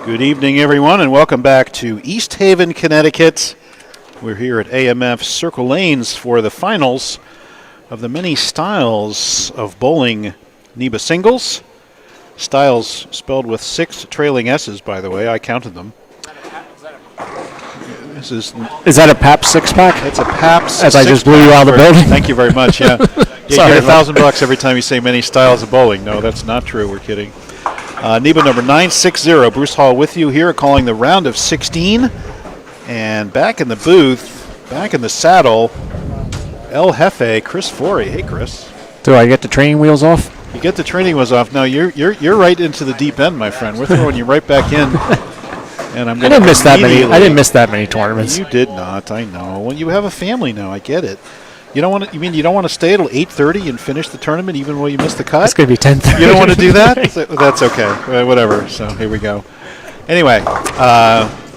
Good evening, everyone, and welcome back to East Haven, Connecticut. We're here at AMF Circle Lanes for the finals of the many styles of bowling NEBA singles. Styles spelled with 6 trailing S's, by the way. I counted them. Is that a PAP 6-pack? It's a PAP 6-pack. As I just blew you out of the building? Thank you very much, yeah. You get $1,000 every time you say many styles of bowling. No, that's not true. We're kidding. NEBA number 960. Bruce Hall with you here, calling the round of 16. And back in the booth, back in the saddle, El Jefe, Chris Forey. Hey, Chris. Do I get the training wheels off? You get the training wheels off. No, you're right into the deep end, my friend. We're throwing you right back in. And I didn't miss that many. I didn't miss that many tournaments. You did not. I know. Well, you have a family now. I get it. You don't want to. You mean you don't want to stay till 8:30 and finish the tournament even though you missed the cut? It's going to be 10:30. You don't want to do that? That's okay. Whatever. So here we go. Anyway,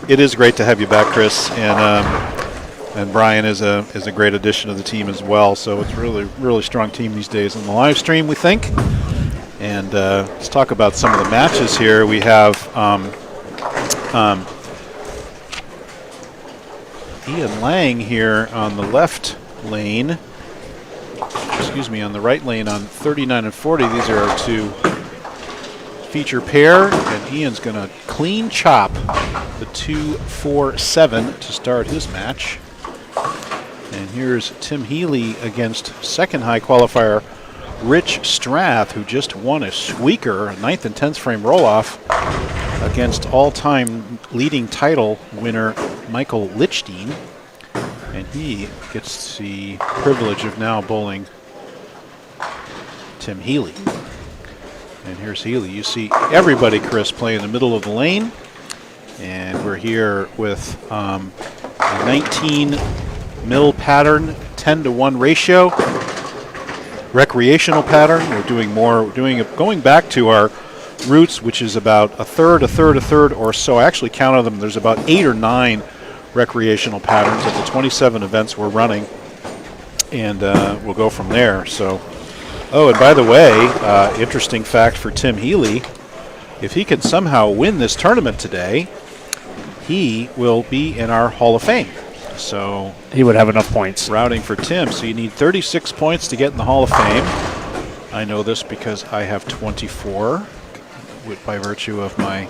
it is great to have you back, Chris, and Brian is a great addition to the team as well. So it's really strong team these days on the live stream, we think. And let's talk about some of the matches here. We have Ian Lang here on the left lane. On the right lane on 39 and 40. These are our two feature pair, and Ian's going to clean chop the 2-4-7 to start his match. And here's Tim Healy against second high qualifier Rich Strath, who just won a squeaker, a 9th and 10th frame roll-off against all-time leading title winner Michael Lichstein. And he gets the privilege of now bowling Tim Healy. And here's Healy. You see everybody, Chris, play in the middle of the lane. And we're here with a 19 mil pattern, 10-to-1 ratio. Recreational pattern. Going back to our roots, which is about a third, or so. I actually counted them. There's about 8 or 9 recreational patterns of the 27 events we're running, and we'll go from there. So, and by the way, interesting fact for Tim Healy, if he can somehow win this tournament today, he will be in our Hall of Fame. So he would have enough points. Routing for Tim. So you need 36 points to get in the Hall of Fame. I know this because I have 24 by virtue of my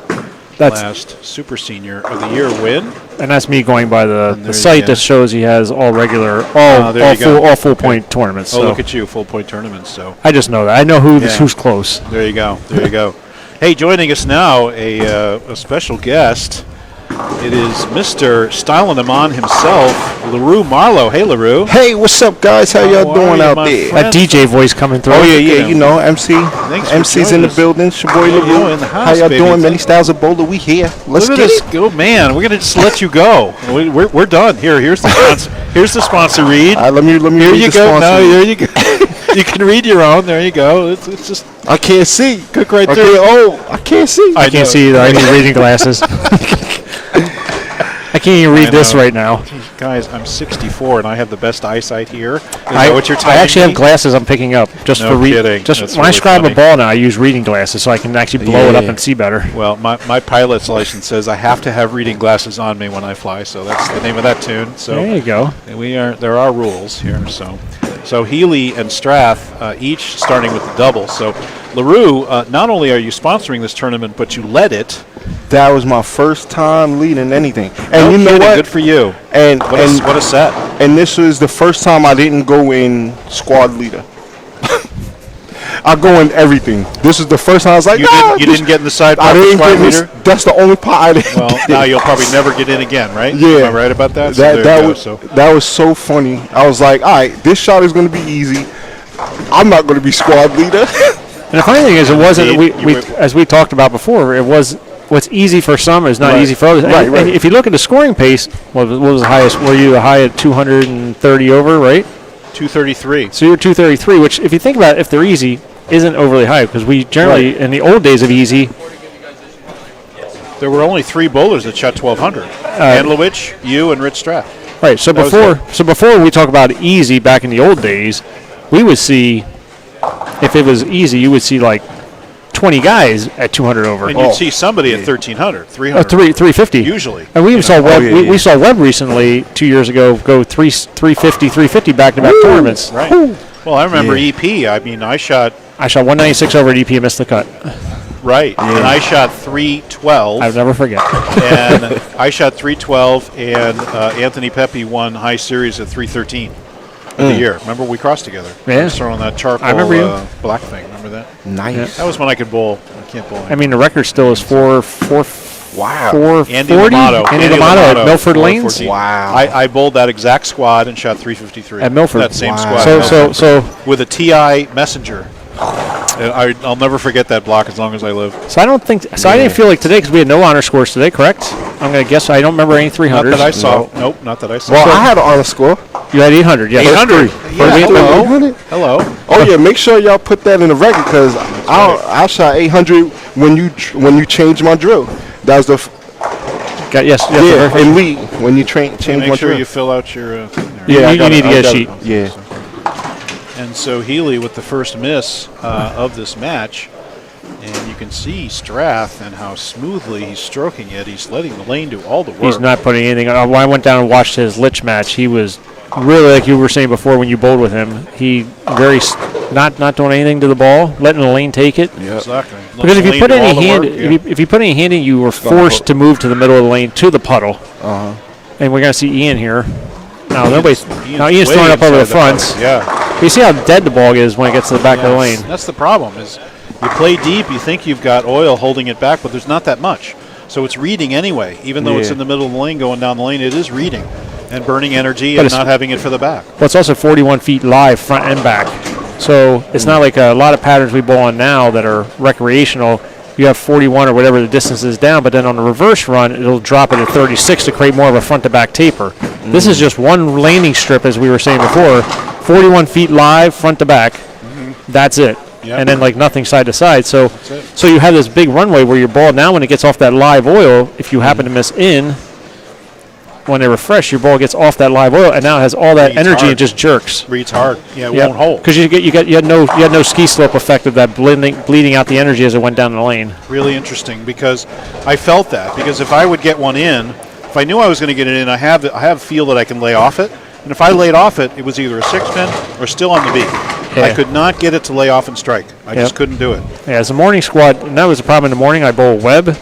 last Super Senior of the Year win. And that's me going by the site that shows he has all full point tournaments. Oh, so look at you, full point tournaments. So I just know that. I know who's close. There you go. There you go. Hey, joining us now, a special guest. It is Mr. Styling them on himself, LaRue Marlowe. Hey, LaRue. Hey, what's up, guys? How y'all doing out there? That DJ voice coming through. Oh, yeah, you know, MC. MC's in the building. It's your boy, LaRue. In the house, how y'all doing? Many styles of bowler. We here. Let's get it. Oh, man, we're going to just let you go. We're done. Here's the sponsor. Here's the sponsor read. Let me here read you the go. sponsor. No, here you go. You can read your own. There you go. It's just. I can't see. Cook right there. Oh, I can't see. I can't see either. I need reading glasses. I can't even read this right now. Guys, I'm 64 and I have the best eyesight here. Is that what you're telling me? I actually have glasses I'm picking up just for reading. Just when I scribe a ball now, I use reading glasses so I can actually blow it up and see better. Well, my pilot's license says I have to have reading glasses on me when I fly, so that's the name of that tune. So there you go. There are rules here. So Healy and Strath each starting with the double. So LaRue, not only are you sponsoring this tournament, but you led it. That was my first time leading anything. And you know what? Good for you. And what a set. And this was the first time I didn't go in squad leader. I go in everything. This is the first time I was like, you didn't get in the side part for squad leader? That's the only part I didn't get. Now you'll probably never get in again, right? Yeah. Am I right about that? That was so funny. I was like, all right, this shot is going to be easy. I'm not going to be squad leader. And the funny thing is, it wasn't. As we talked about before, it was. What's easy for some is not easy for others. Right. If you look at the scoring pace, what was the highest? Were you the high at 230 over, right? 233. So you're 233, which, if you think about it, if they're easy, isn't overly high, because we generally, in the old days of easy, there were only 3 bowlers that shot 1,200. Handlowich, you, and Rich Strath. Right. So before we talk about easy back in the old days, we would see, if it was easy, you would see like 20 guys at 200 over. And you'd see somebody at 1,300, 300. 350 Usually. And we even saw Webb. yeah. We saw Webb recently 2 years ago go 350 back-to-back tournaments. Right. Well, I remember EP. I mean, I shot 196 over at EP and missed the cut. right, and I shot 312. I'll never forget. And I shot 312, and Anthony Pepe won high series at 313 of the year. Remember, we crossed together. Yeah. I was throwing that charcoal I remember you. black thing. Remember that? Nice. That was when I could bowl. I can't bowl. I mean, the record still is 440. Andy Lamato. Andy Lamato at Milford Lanes. 414. Wow. I bowled that exact squad and shot 353 At Milford. That same Wow. squad. at So Milford, with a TI Messenger. And I'll never forget that block as long as I live. I don't think. So I didn't feel like today because we had no honor scores today. Correct? I'm gonna guess. I don't remember any 300s. Not that I saw. Nope, not that I saw. Well, I had an honor score. You had 800. Yeah. 800. Yeah, hello. 800? Hello. Oh yeah, make sure y'all put that in the record because I shot 800 when you changed my drill. That was the Yes. yeah, and we when you change Make my sure drill. you fill out your thing there. Yeah, you need to get a I sheet. got it. Yeah. And so Healy with the first miss of this match. And you can see Strath and how smoothly he's stroking it. He's letting the lane do all the work. He's not putting anything. When I went down and watched his Lich match, he was really, like you were saying before when you bowled with him, he very not doing anything to the ball, letting the lane take it. Yeah. Exactly. Because if you put any hand, yeah. if you put any hand in, you were forced to move to the middle of the lane to the puddle. Uh-huh. And we're gonna see Ian here. Now Ian's way throwing up over the inside fronts. puddle. Yeah. But you see how dead the ball is when it gets to the back of the lane. That's the problem is you play deep, you think you've got oil holding it back, but there's not that much. So it's reading anyway. Even though it's in the middle of the lane going down the lane, it is reading and burning energy and not having it for the back. But it's also 41 feet live front and back. So it's not like a lot of patterns we bowl on now that are recreational. You have 41 or whatever the distance is down, but then on the reverse run, it'll drop it at 36 to create more of a front-to-back taper. This is just one landing strip, as we were saying before, 41 feet live, front to back. That's it. Yep. And then like nothing side to side. So you have this big runway where your ball now when it gets off that live oil, if you happen to miss in, when they refresh, your ball gets off that live oil and now it has all that Reads energy hard. and just jerks. Reads hard. Yeah, it won't hold. Because you had no ski slope effect of that bleeding out the energy as it went down the lane. Really interesting because I felt that. Because if I would get one in, if I knew I was going to get it in, I have a feel that I can lay off it. And if I laid off it, it was either a 6-pin or still on the beat. Yeah. I could not get it to lay off and strike. I just couldn't do it. Yeah, as a morning squad, and that was the problem in the morning. I bowl web,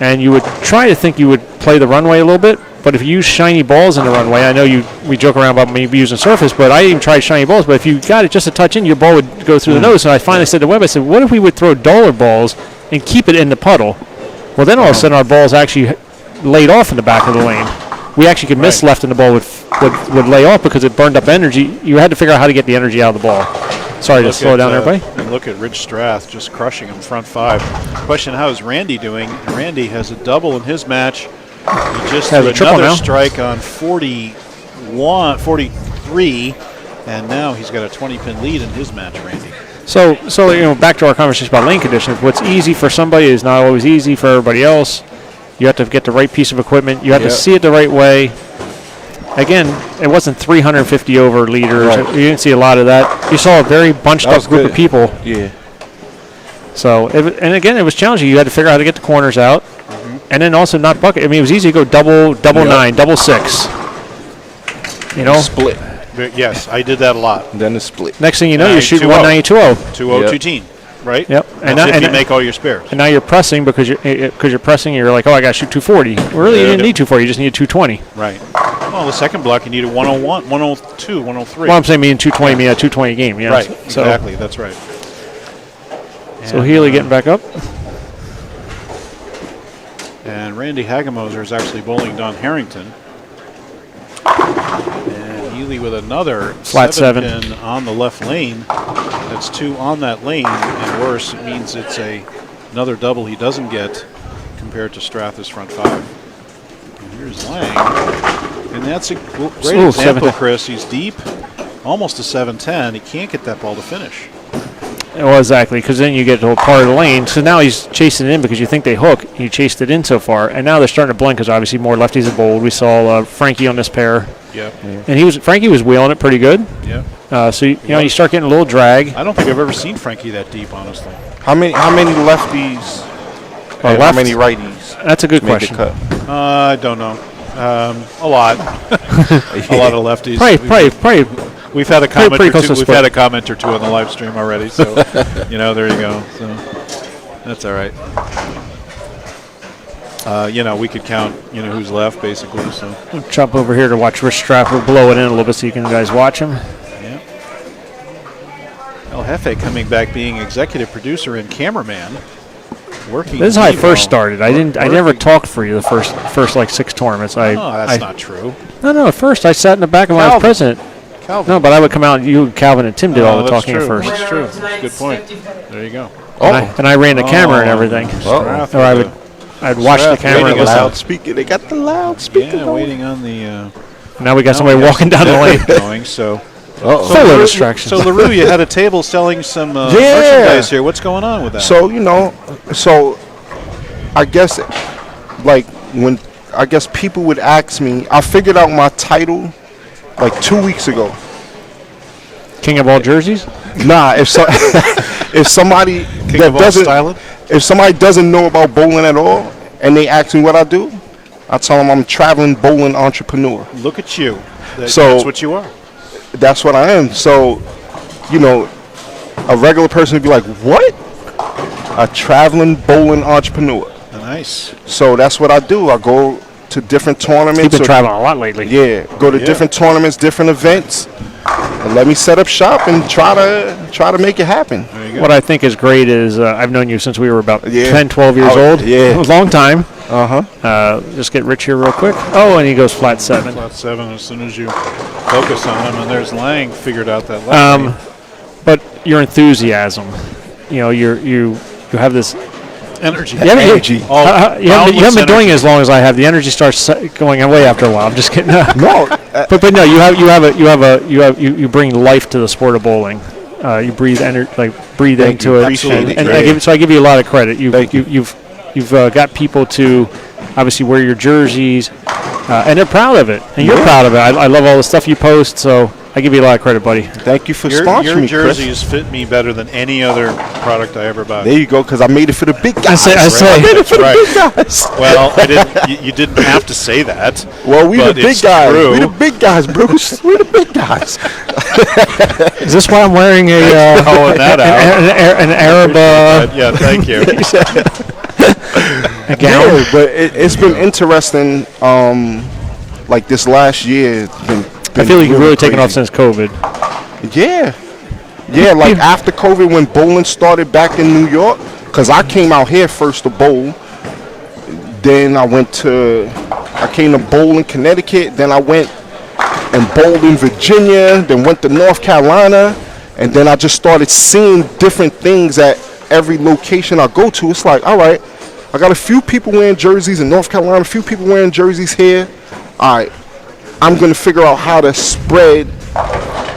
and you would try to think you would play the runway a little bit, but if you use shiny balls in the runway, I know we joke around about maybe using surface, but I even tried shiny balls, but if you got it just a touch in, your ball would go through the nose. So I finally said to Webb, I said, what if we would throw duller balls and keep it in the puddle? Well, then all of a sudden our balls actually laid off in the back of the lane. We actually could miss left and the ball would lay off because it burned up energy. You had to figure out how to get the energy out of the ball. Sorry to slow down there, buddy. And look at Rich Strath just crushing him front five. Question, how is Randy doing? Randy has a double in his match. He just Has threw a triple another now. strike on 43, and now he's got a 20-pin lead in his match, Randy. So back to our conversation about lane conditions. What's easy for somebody is not always easy for everybody else. You have to get the right piece of equipment. You have to see it the right way. Again, it wasn't 350 over leaders. Right. You didn't see a lot of that. You saw a very bunched up group of people. Yeah. So, and again, it was challenging. You had to figure out how to get the corners out, and then also not bucket. I mean, it was easy to go double 9, double 6. You know, Split. Yes, I did that a lot. Then the split. next thing you know, you're shooting 2-0. 190, 2-0, Yep. 2-teen, right? Yep. That's if you make all your spares. And now you're pressing because you're pressing. And you're like, oh, I got to shoot 240. Well, really, you didn't need 240. You just needed 220. Right. Well, the second block, you needed 101, 102, 103. Well, I'm saying meaning 220, meaning a 220 game. Yeah. Right, So, exactly. That's right. So Healy getting back up. And Randy Hagemoser is actually bowling Don Harrington. And Healy with another Flat 7. pin on the left lane. That's 2 on that lane, and worse, it means it's another double he doesn't get compared to Strath's front 5. And here's Lang. And that's a great example, 7-10. Chris. He's deep, almost a 7-10. He can't get that ball to finish. Well, exactly, because then you get to a part of the lane. So now he's chasing it in because you think they hook. You chased it in so far, and now they're starting to blend because obviously more lefties have bowled. We saw Frankie on this pair, Yep. and Frankie was wheeling it pretty good. Yep. So you start getting a little drag. I don't think I've ever seen Frankie that deep, honestly. How many lefties? And how many righties? That's a good made the question. cut? I don't know. A lot. A lot of lefties. Probably. We've had a comment pretty or close two. to We've split. had a comment or two on the live stream already. So, there you go. So that's all right. We could count, who's left basically. So I'll jump over here to watch Rich Strapper blow it in a little bit so you guys watch him. yeah. El Jefe coming back being executive producer and cameraman. Working. This is how I NEBA. first started. I never talked for you the first like 6 tournaments. That's not true. No. At first, I sat in the back when I was president. Calvin. No, but I would come out. You, Calvin, and Tim did all the that's talking true. at first. That's true. That's a good point. There you go. And I ran the camera and everything. Strath Or with I'd watch the Strath camera and waiting listen. Loudspeaker. They got the loudspeaker. Yeah, waiting on the. Now we got somebody walking down the lane. Going, so. Full of distractions. So LaRue, you had a table selling some merchandise here. What's going on with that? So I guess when people would ask me, I figured out my title like 2 weeks ago. King of all jerseys? Nah, if somebody King of all styling? if somebody doesn't know about bowling at all and they ask me what I do, I tell them I'm a traveling bowling entrepreneur. Look at you. That's what you are. That's what I am. So, a regular person would be like, "What? A traveling bowling entrepreneur?" Nice. So that's what I do. I go to different tournaments. You've been traveling a lot lately. Yeah, go to different tournaments, different events, and let me set up shop and try to make it happen. There you go. What I think is great is I've known you since we were about 10, 12 years old. Yeah. A long time. Uh-huh. Just get Rich here real quick. Oh, and he goes flat 7. Flat 7 as soon as you focus on him. And there's Lang figured out that left. But your enthusiasm, you have this Energy. You haven't, Energy. you haven't been doing it as long as I have. The energy starts going away after a while. I'm just kidding. No, but no, you bring life to the sport of bowling. You breathe breathe Thank into you. it. Appreciate it. And Great. I give you a lot of credit. Thank you. You've got people to obviously wear your jerseys, and they're proud of it, and you're proud of it. I love all the stuff you post, so I give you a lot of credit, buddy. Thank you for Your sponsoring me, Chris. jerseys fit me better than any other product I ever bought. There you go, because I made it for the big guys. I made it for Right. the big guys. Well, you didn't have to say that. Well, we the but big it's guys. true. We the big guys, Bruce. We the big guys. Is this why I'm wearing Calling that out. an Arab Yeah, thank you. a gown? Yeah, but it's been interesting. Like this last year, it's been I feel like you've really taken off crazy. since COVID. Yeah, like after COVID when bowling started back in New York, because I came out here first to bowl. Then I came to bowl in Connecticut. Then I went and bowled in Virginia. Then went to North Carolina. And then I just started seeing different things at every location I go to. It's like, all right, I got a few people wearing jerseys in North Carolina, a few people wearing jerseys here. All right, I'm going to figure out how to spread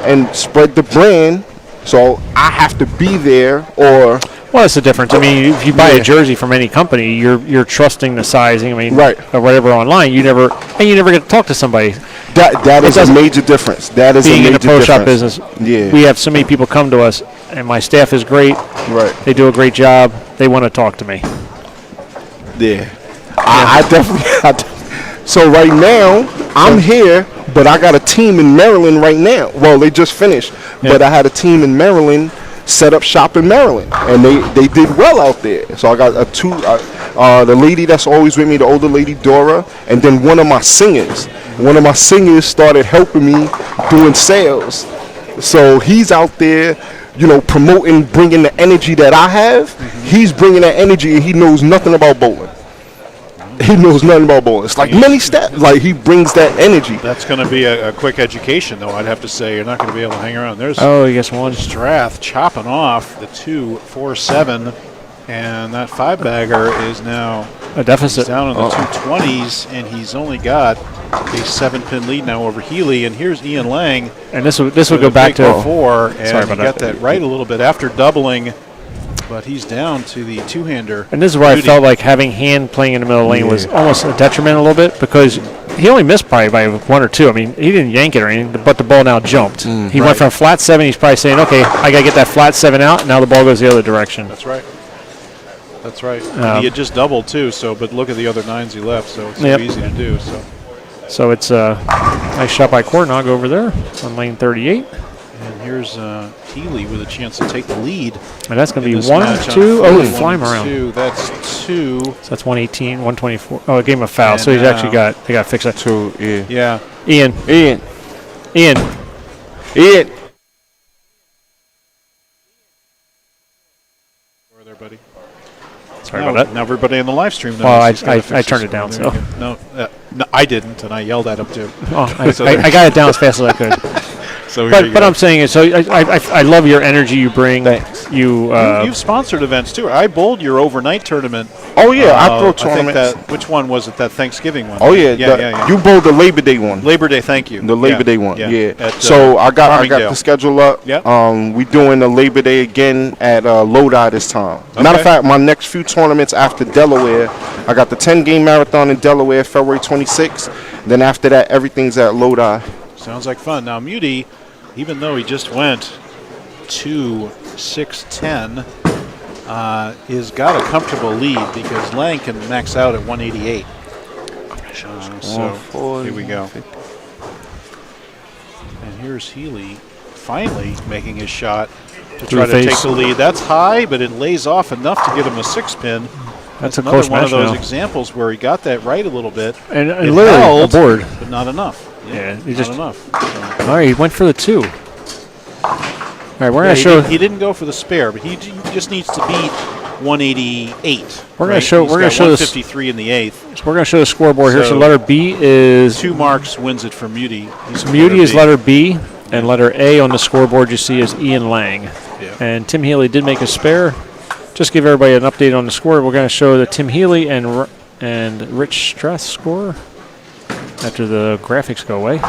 the brand. So I have to be there or... Well, that's the difference. I mean, if you buy a jersey from any company, you're trusting the sizing. I mean, Right. or whatever online, you never get to talk to somebody. That is a major difference. That is Being a in major the pro shop difference. business, Yeah. we have so many people come to us, and my staff is great. Right. They do a great job. They want to talk to me. Yeah. I definitely. So right now, I'm here, but I got a team in Maryland right now. Well, they just finished, but I had a team in Maryland set up shop in Maryland, and they did well out there. So I got the lady that's always with me, the older lady Dora, and then one of my singers. One of my singers started helping me doing sales. So he's out there, promoting, bringing the energy that I have. He's bringing that energy, and he knows nothing about bowling. He knows nothing about bowling. It's like many steps. Like he brings that energy. That's going to be a quick education, though. I'd have to say you're not going to be able to hang around. There's I guess one. Strath chopping off the 2-4-7, and that 5-bagger is now A deficit. down in the 220s, and he's only got a 7-pin lead now over Healy. And here's Ian Lang. And this would go back to 4, and Sorry he about got that. that right a little bit after doubling, but he's down to the two-hander. And this is where I duty. felt like having hand playing in the middle lane was almost a detriment a little bit because he only missed probably by 1 or 2. I mean, he didn't yank it or anything, but the ball now jumped. He went from flat 7. He's probably saying, okay, I got to get that flat 7 out. Now the ball goes the other direction. That's right. That's right. He had just doubled, too, but look at the other 9s he left, so it's so easy to do. So it's a nice shot by Cornog over there on lane 38. And here's Healy with a chance to take the lead. And that's going to be 1, 2. Oh, fly him around. That's 2. So that's 118, 124. Oh, it gave him a foul. So he's actually they got fixed that. 2, Yeah. Ian. Over there, buddy. Sorry about that. Now everybody in the live stream knows. Well, I turned it down, so. No, I didn't, and I yelled at him, too. Oh, I got it down as fast as I could. So but I'm saying it. So I love your energy you bring. Thanks. You've sponsored events too. I bowled your overnight tournament. Oh yeah, I throw tournaments. Which one was it? That Thanksgiving one? Oh yeah. You bowled the Labor Day one. Labor Day, thank you. The Labor Day one. Yeah. So I got the schedule up. Yep. We doing the Labor Day again at Lodi this time. Okay. Matter of fact, my next few tournaments after Delaware, I got the 10-game marathon in Delaware, February 26th. Then after that, everything's at Lodi. Sounds like fun. Now Muti, even though he just went 2-6-10, has got a comfortable lead because Lang can max out at 188. So here we go. And here's Healy finally making his shot to try to take the lead. That's high, but it lays off enough to get him a 6-pin. That's a another close one match of those now. examples where he got that right a little bit. And literally held, aboard. but not enough. Yeah, he not just enough. All right, he went for the 2. All right, we're going to show. He didn't go for the spare, but he just needs to beat 188. We're going to show. We're going to show 153 in the 8th. So we're going to show the scoreboard here. So letter B is 2 marks wins it for Muti. Muti is letter B, and letter A on the scoreboard you see is Ian Lang. Yeah. And Tim Healy did make a spare. Just give everybody an update on the score. We're going to show the Tim Healy and Rich Strath's score after the graphics go away.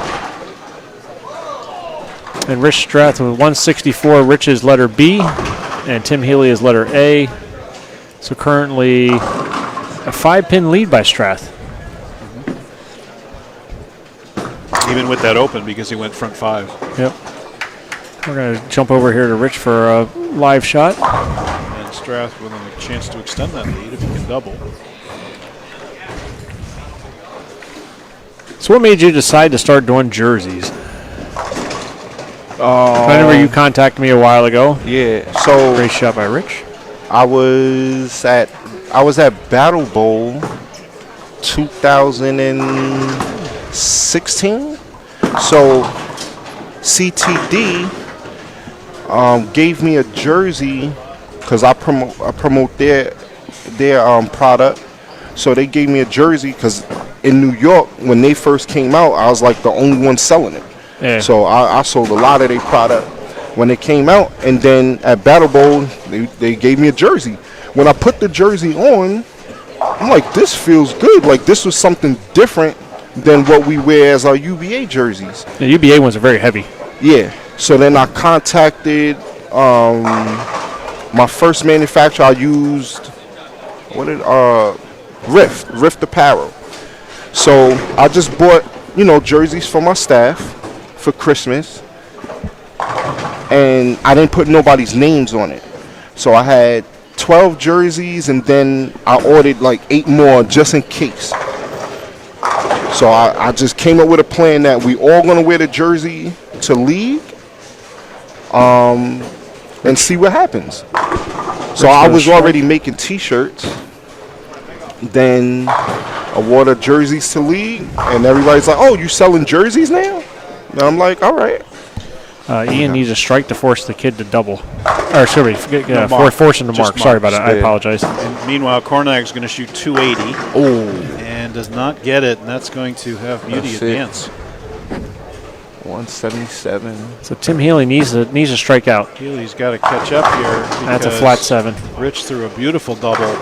And Rich Strath with 164. Rich is letter B, and Tim Healy is letter A. So currently a 5-pin lead by Strath. Even with that open because he went front 5. Yep. We're going to jump over here to Rich for a live shot. And Strath with a chance to extend that lead if he can double. So what made you decide to start doing jerseys? I remember you contacted me a while ago. Yeah. So great shot by Rich. I was at Battle Bowl 2016. So CTD gave me a jersey because I promote their product. So they gave me a jersey because in New York when they first came out, I was like the only one selling it. Yeah. So I sold a lot of their product when it came out, and then at Battle Bowl they gave me a jersey. When I put the jersey on, I'm like, this feels good. Like this was something different than what we wear as our UBA jerseys. The UBA ones are very heavy. Yeah. So then I contacted my first manufacturer. I used Rift Apparel. So I just bought jerseys for my staff for Christmas, and I didn't put nobody's names on it. So I had 12 jerseys, and then I ordered like 8 more just in case. So I just came up with a plan that we all gonna wear the jersey to league, and see what happens. So I was already making T-shirts. Then I wore the jerseys to league, and everybody's like, "Oh, you selling jerseys now?" And I'm like, "All right." Ian needs a strike to force the kid to double. Or sorry, force him to mark. Sorry about that. I apologize. And meanwhile, Cornag's going to shoot 280. Oh. And does not get it, and that's going to have Muti advance. 177. So Tim Healy needs a strikeout. Healy's got to catch up here. That's a flat 7. Rich threw a beautiful double.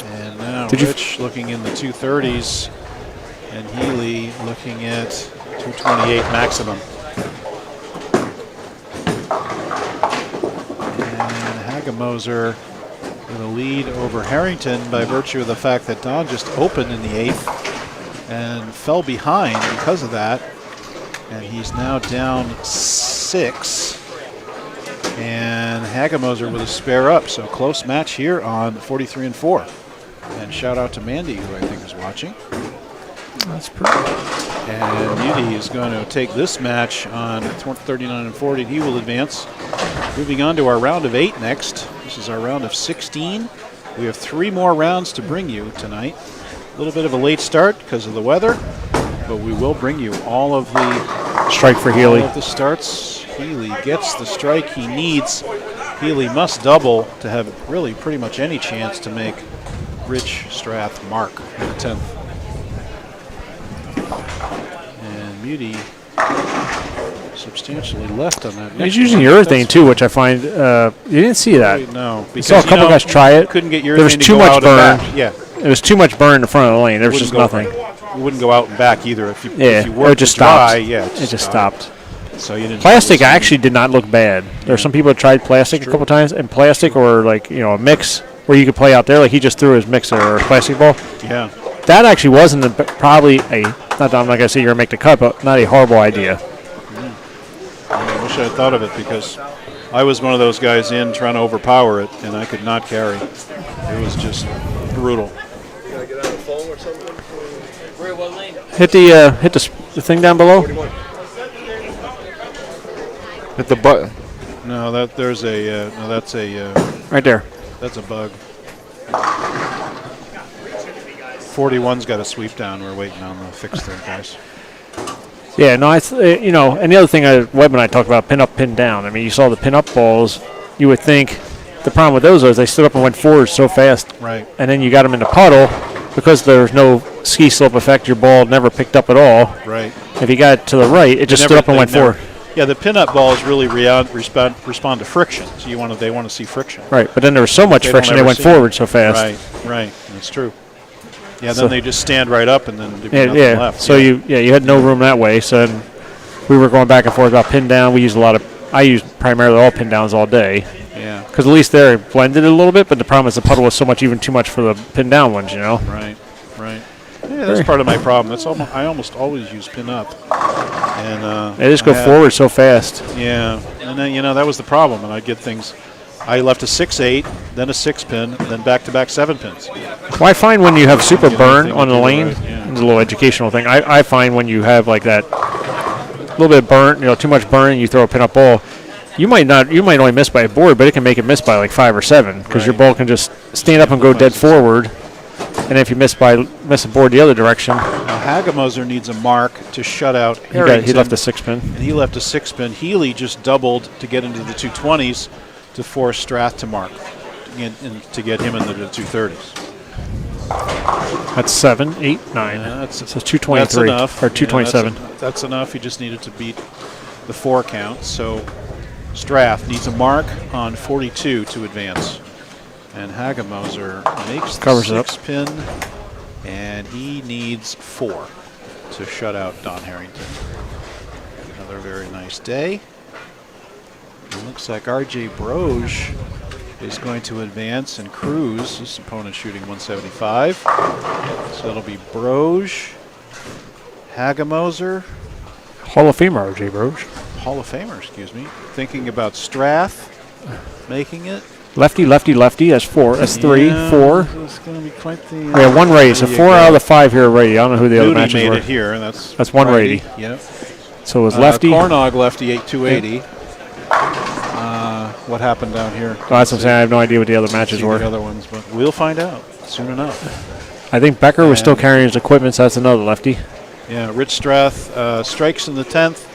And now Rich looking in the 230s, and Healy looking at 228 maximum. And Hagemoser with a lead over Harrington by virtue of the fact that Don just opened in the 8th. and fell behind because of that. And he's now down 6. And Hagemoser with a spare up. So close match here on 43 and 4. And shout out to Mandy, who I think is watching. That's pretty. And Muti is going to take this match on 39 and 40. He will advance. Moving on to our round of 8 next. This is our round of 16. We have 3 more rounds to bring you tonight. A little bit of a late start because of the weather, but we will bring you all of the strike for Healy. All of the starts. Healy gets the strike he needs. Healy must double to have really pretty much any chance to make Rich Strath mark in the 10th. And Muti substantially left on that. He's using urethane too, which I find you didn't see that. No, because you saw a couple guys try it. Couldn't get urethane. There was too much burn. Yeah, it was too much burn in the front of the lane. There was just nothing. You wouldn't go out and back either if you it just stopped. Dry, yeah, it just stopped. So you didn't. Plastic actually did not look bad. There are some people that tried plastic a couple times, and plastic or like a mix where you could play out there. Like he just threw his mixer or a plastic ball. Yeah. That actually wasn't probably a. Not that I'm not gonna say you're gonna make the cut, but not a horrible idea. I wish I had thought of it because I was one of those guys in trying to overpower it, and I could not carry. It was just brutal. Can I get on the phone or something? Hit the thing down below. Hit the button. No, there's a no. That's a right there. That's a bug. 41's got a sweep down. We're waiting on the fix there, guys. Yeah, no, it's and the other thing Webb and I talked about, pin up, pin down. I mean, you saw the pin up balls. You would think the problem with those was they stood up and went forward so fast. Right. And then you got them in the puddle because there's no ski slope effect. Your ball never picked up at all. Right. If you got it to the right, it just stood up and went forward. Yeah, the pin-up balls really respond to friction. So they want to see friction. Right, but then there was so much friction they went forward so fast. Right. That's true. Yeah, then they just stand right up and then there'd be nothing left. So you had no room that way. So then we were going back and forth about pin down. I used primarily all pin downs all day. Yeah. Because at least there it blended it a little bit, but the problem is the puddle was even too much for the pin down ones, Right. Yeah, that's part of my problem. I almost always use pin up. And they just go forward so fast. Yeah, and then that was the problem. And I'd get things. I left a 6-8, then a 6-pin, then back-to-back 7-pins. Well, I find when you have super burn on the lane, it's a little educational thing. I find when you have like that little bit of burn, too much burn, and you throw a pin-up ball, you might only miss by a board, but it can make it miss by like 5 or 7 because your ball can just stand up and go dead forward. And if you miss a board the other direction. Now Hagemoser needs a mark to shut out Harrington. He left a 6-pin. And he left a 6-pin. Healy just doubled to get into the 220s to force Strath to mark to get him into the 230s. That's 7, 8, 9. So 223 that's enough. Or 227. That's enough. He just needed to beat the 4 count. So Strath needs a mark on 42 to advance. And Hagemoser makes the 6-pin, and he needs 4 to shut out Don Harrington. Another very nice day. It looks like R.J. Broge is going to advance and cruise. His opponent shooting 175. So it'll be Broge, Hagemoser. Hall of Famer R.J. Broge. Hall of Famer, excuse me. Thinking about Strath making it. Lefty. That's 4. That's 3, 4. It's going to be quite the. We have 1 righty. So 4 out of the 5 here are righty. I don't know who the other matches made were. It here. That's 1 righty. Yep. So it was lefty. Cornog lefty 280. What happened down here? That's what I'm saying. I have no idea what the other matches were. The other ones, but we'll find out soon enough. I think Becker was still carrying his equipment, so that's another lefty. Yeah, Rich Strath strikes in the 10th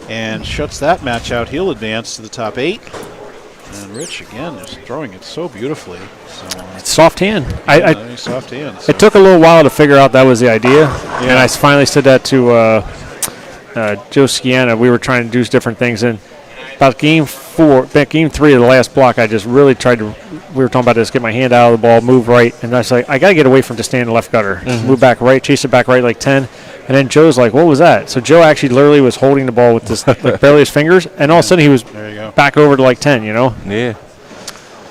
and shuts that match out. He'll advance to the top 8. And Rich, again, is throwing it so beautifully. So, it's soft hand. Soft hand. So. It took a little while to figure out that was the idea. And I finally said that to Joe Scianna. We were trying to do different things. And about game 3 of the last block, I just really tried to, we were talking about this, get my hand out of the ball, move right. And I was like, I got to get away from just standing left gutter. Move back right, chase it back right like 10. And then Joe's like, what was that? So Joe actually literally was holding the ball with this, like barely his fingers. And all of a sudden he was back over to like 10, Yeah.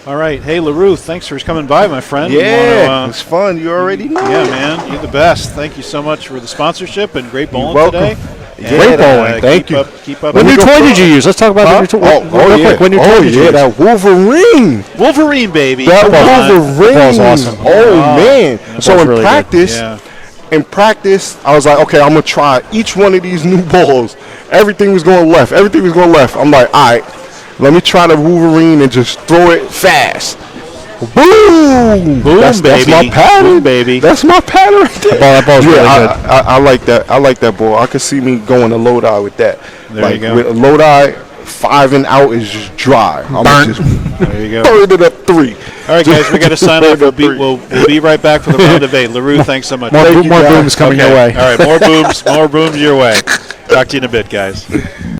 All right. Hey, LaRue, thanks for coming by, my friend. Yeah, it's fun. You already know. Yeah, man. You're the best. Thank you so much for the sponsorship and great bowling welcome. today. Yeah, Great bowling. Thank you. Keep up. What new toy did you use? Let's talk about the new toy. Real quick, what new toy did you use? that Wolverine. Wolverine, baby. That Come on. Wolverine. That ball's awesome. Oh, man. So ball's in really good. practice, Yeah. I was like, okay, I'm going to try each one of these new balls. Everything was going left. I'm like, all right, let me try the Wolverine and just throw it fast. Boom! Boom, That's baby. my pattern. Boom, baby. That's my pattern right there. That ball's really good. I like that. I like that ball. I could see me going to load eye with that. There you go. With a load eye, 5 and out is just dry. I'm just There you go. burn it up 3. All right, guys, we got to sign off. We'll be right back for the round of 8. LaRue, thanks so much. More Thank you, guys. booms coming your way. All right, more booms your way. Talk to you in a bit, guys.